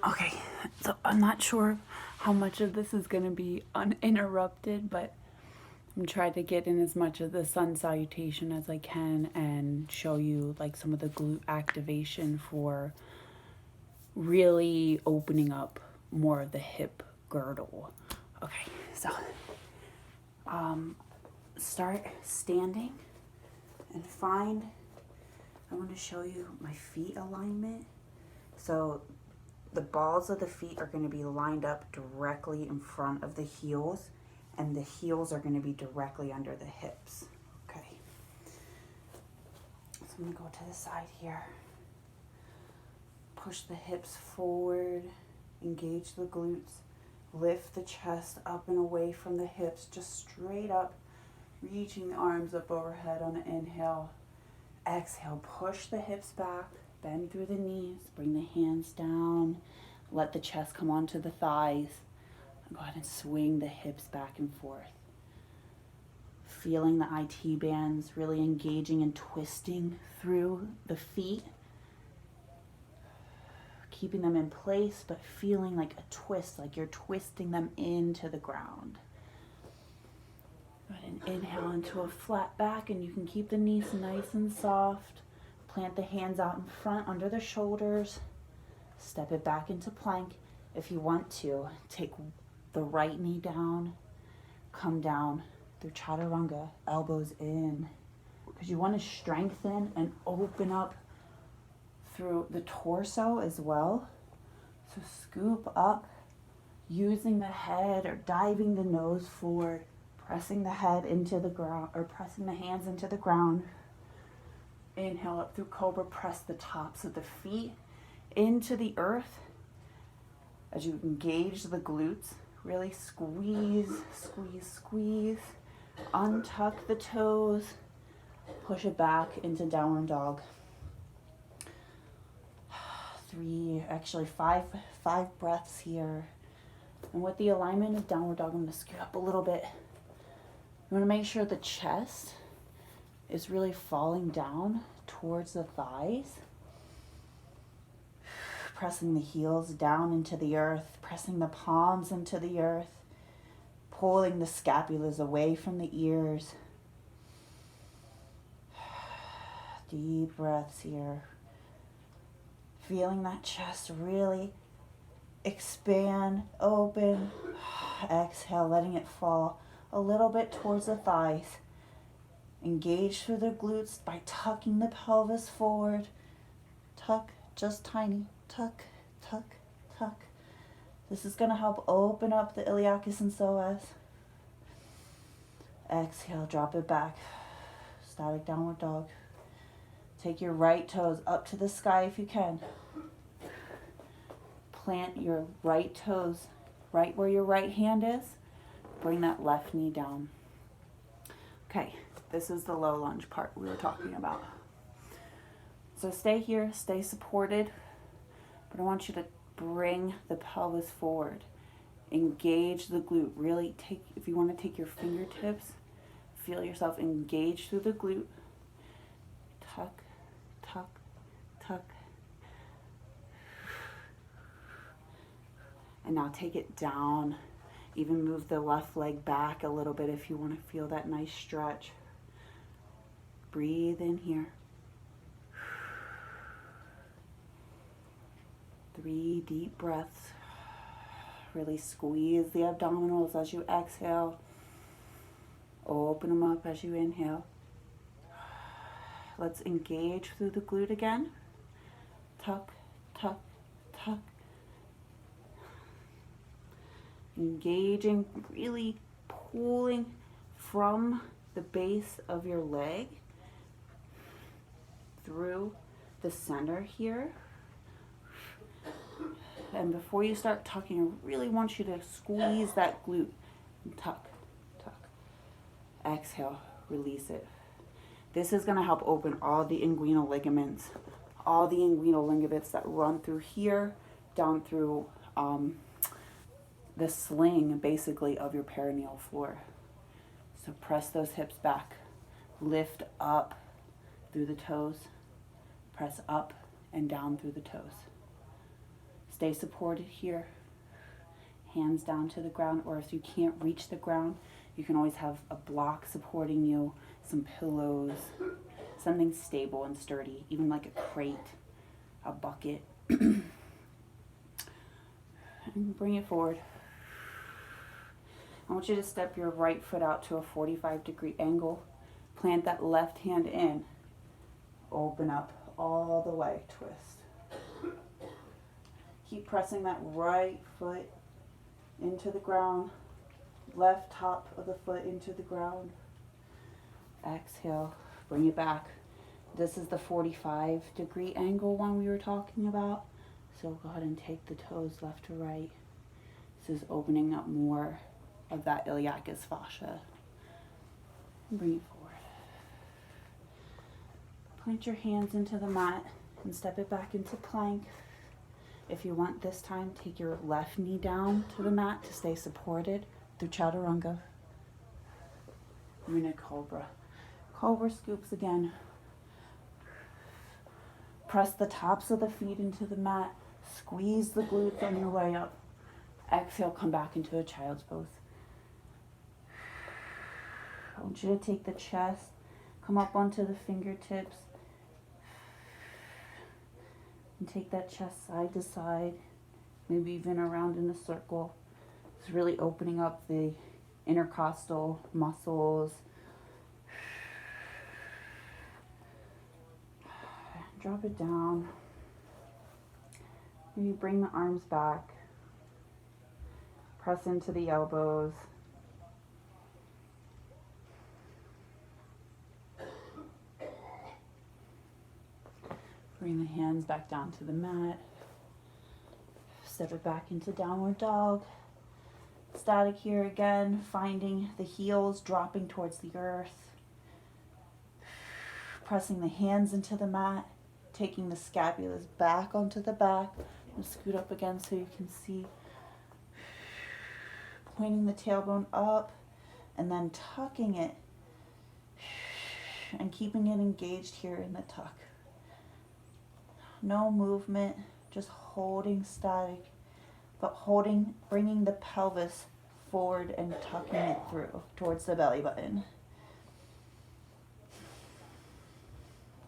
Okay, so I'm not sure how much of this is going to be uninterrupted, but I'm trying to get in as much of the sun salutation as I can and show you like some of the glute activation for really opening up more of the hip girdle. Okay, so start standing and find, I want to show you my feet alignment. So the balls of the feet are going to be lined up directly in front of the heels, and the heels are going to be directly under the hips. Okay. So I'm going to go to the side here. Push the hips forward, engage the glutes, lift the chest up and away from the hips, just straight up, reaching the arms up overhead on the inhale. Exhale, push the hips back, bend through the knees, bring the hands down, let the chest come onto the thighs. Go ahead and swing the hips back and forth. Feeling the IT bands really engaging and twisting through the feet. Keeping them in place, but feeling like a twist, like you're twisting them into the ground. Go ahead and inhale into a flat back, and you can keep the knees nice and soft. Plant the hands out in front under the shoulders. Step it back into plank. If you want to, take the right knee down, come down through chaturanga, elbows in, because you want to strengthen and open up through the torso as well. So scoop up, using the head or diving the nose forward, pressing the head into the ground or pressing the hands into the ground. Inhale up through cobra, press the tops of the feet into the earth as you engage the glutes. Really squeeze, squeeze, squeeze. Untuck the toes, push it back into downward dog. Five breaths here. And with the alignment of downward dog, I'm going to scoot up a little bit. You want to make sure the chest is really falling down towards the thighs. Pressing the heels down into the earth, pressing the palms into the earth, pulling the scapulas away from the ears. Deep breaths here. Feeling that chest really expand, open. Exhale, letting it fall a little bit towards the thighs. Engage through the glutes by tucking the pelvis forward. Tuck, just tiny. Tuck, tuck, tuck. This is going to help open up the iliacus and psoas. Exhale, drop it back. Static downward dog. Take your right toes up to the sky if you can. Plant your right toes right where your right hand is. Bring that left knee down. Okay, this is the low lunge part we were talking about. So stay here, stay supported, but I want you to bring the pelvis forward. Engage the glute. Really take, if you want to take your fingertips, feel yourself engage through the glute. Tuck, tuck, tuck. And now take it down. Even move the left leg back a little bit if you want to feel that nice stretch. Breathe in here. 3 deep breaths. Really squeeze the abdominals as you exhale. Open them up as you inhale. Let's engage through the glute again. Tuck, tuck, tuck. Engaging, really pulling from the base of your leg through the center here. And before you start tucking, I really want you to squeeze that glute. And tuck, tuck. Exhale, release it. This is going to help open all the inguinal ligaments, that run through here, down through the sling, basically, of your perineal floor. So press those hips back. Lift up through the toes. Press up and down through the toes. Stay supported here. Hands down to the ground, or if you can't reach the ground, you can always have a block supporting you, some pillows, something stable and sturdy, even like a crate, a bucket. And bring it forward. I want you to step your right foot out to a 45-degree angle. Plant that left hand in. Open up all the way, twist. Keep pressing that right foot into the ground, left top of the foot into the ground. Exhale, bring it back. This is the 45-degree angle one we were talking about. So go ahead and take the toes left to right. This is opening up more of that iliacus fascia. Bring it forward. Plant your hands into the mat and step it back into plank. If you want this time, take your left knee down to the mat to stay supported through chaturanga. We're in a cobra. Cobra scoops again. Press the tops of the feet into the mat. Squeeze the glutes on your way up. Exhale, come back into a child's pose. I want you to take the chest, come up onto the fingertips, and take that chest side to side, maybe even around in a circle. It's really opening up the intercostal muscles. Drop it down. Maybe bring the arms back. Press into the elbows. Bring the hands back down to the mat. Step it back into downward dog. Static here again, finding the heels dropping towards the earth. Pressing the hands into the mat, taking the scapulas back onto the back, and scoot up again so you can see. Pointing the tailbone up, and then tucking it, and keeping it engaged here in the tuck. No movement, just holding static, but holding, bringing the pelvis forward and tucking it through towards the belly button.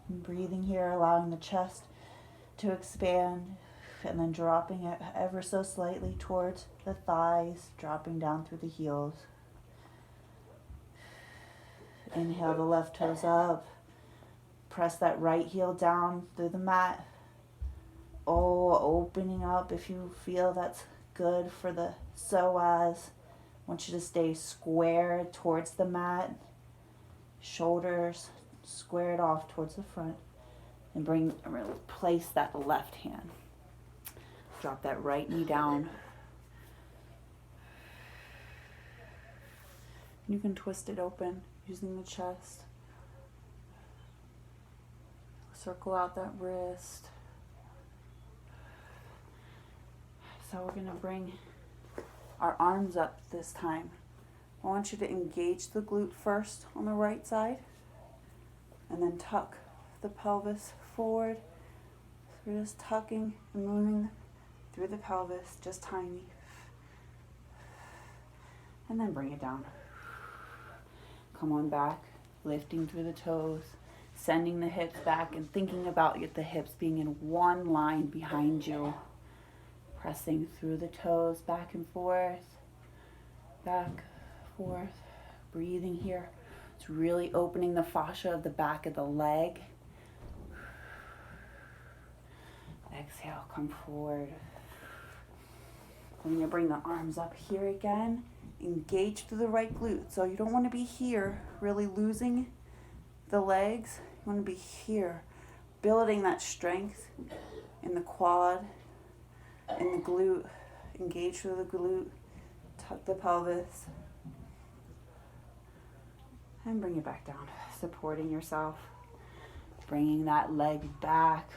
And breathing here, allowing the chest to expand, and then dropping it ever so slightly towards the thighs, dropping down through the heels. Inhale the left toes up. Press that right heel down through the mat. Oh, opening up if you feel that's good for the psoas. I want you to stay square towards the mat. Shoulders squared off towards the front. And place that left hand. Drop that right knee down. You can twist it open using the chest. Circle out that wrist. So we're going to bring our arms up this time. I want you to engage the glute first on the right side, and then tuck the pelvis forward. So we're just tucking and moving through the pelvis, just tiny. And then bring it down. Come on back, lifting through the toes, sending the hips back and thinking about the hips being in one line behind you. Pressing through the toes, back and forth, breathing here. It's really opening the fascia of the back of the leg. Exhale, come forward. We're going to bring the arms up here again. Engage through the right glute. So you don't want to be here, really losing the legs. You want to be here, building that strength in the quad, in the glute. Engage through the glute. Tuck the pelvis. And bring it back down, supporting yourself. Bringing that leg back.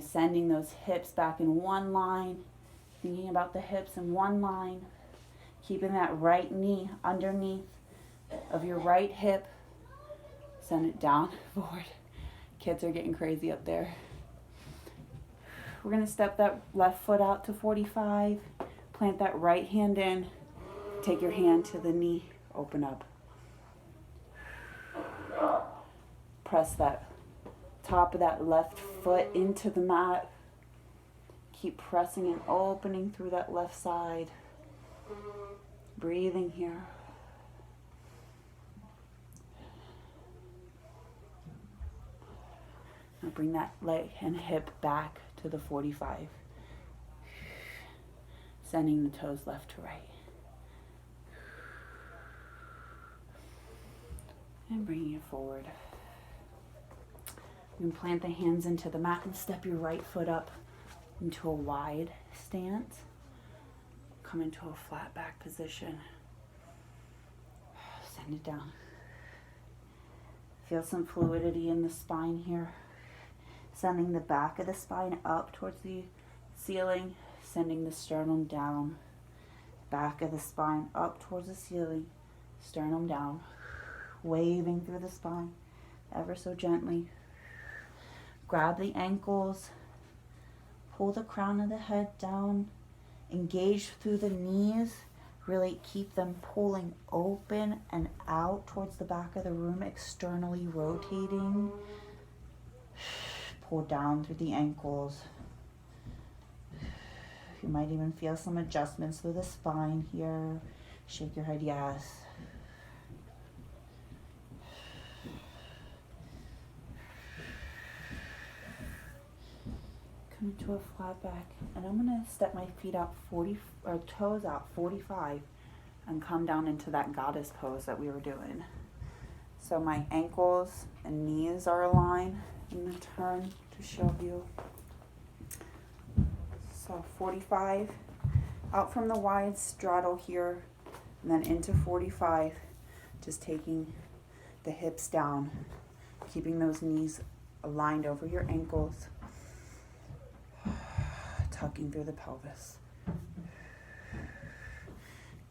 Sending those hips back in one line. Thinking about the hips in one line. Keeping that right knee underneath of your right hip. Send it down, forward. Kids are getting crazy up there. We're going to step that left foot out to 45. Plant that right hand in. Take your hand to the knee. Open up. Press that top of that left foot into the mat. Keep pressing and opening through that left side. Breathing here. Now bring that leg and hip back to the 45. Sending the toes left to right. And bringing it forward. You can plant the hands into the mat and step your right foot up into a wide stance. Come into a flat back position. Send it down. Feel some fluidity in the spine here. Sending the back of the spine up towards the ceiling. Sending the sternum down. Back of the spine up towards the ceiling. Sternum down. Waving through the spine ever so gently. Grab the ankles. Pull the crown of the head down. Engage through the knees. Really keep them pulling open and out towards the back of the room, externally rotating. Pull down through the ankles. You might even feel some adjustments through the spine here. Shake your head, yes. Come into a flat back, and I'm going to step my feet out 40, or toes out 45, and come down into that goddess pose that we were doing. So my ankles and knees are aligned. I'm going to turn to show you. So 45, out from the wide straddle here, and then into 45, just taking the hips down, keeping those knees aligned over your ankles, tucking through the pelvis.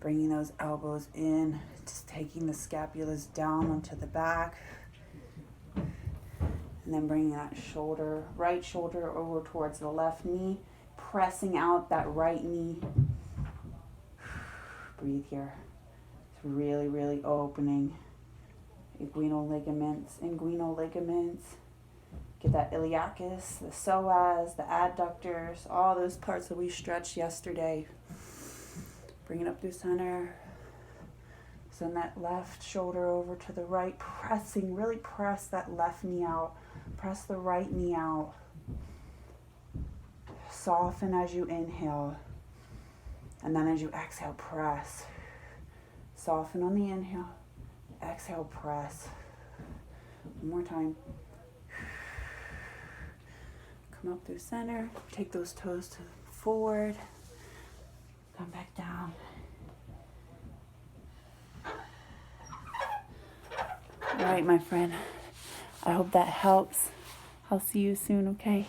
Bringing those elbows in, just taking the scapulas down onto the back. And then bringing that shoulder, right shoulder over towards the left knee, pressing out that right knee. Breathe here. It's really, really opening. Inguinal ligaments. Get that iliacus, the psoas, the adductors, all those parts that we stretched yesterday. Bring it up through center. Send that left shoulder over to the right, pressing, really press that left knee out. Press the right knee out. Soften as you inhale. And then as you exhale, press. Soften on the inhale. Exhale, press. One more time. Come up through center. Take those toes to forward. Come back down. All right, my friend. I hope that helps. I'll see you soon, okay?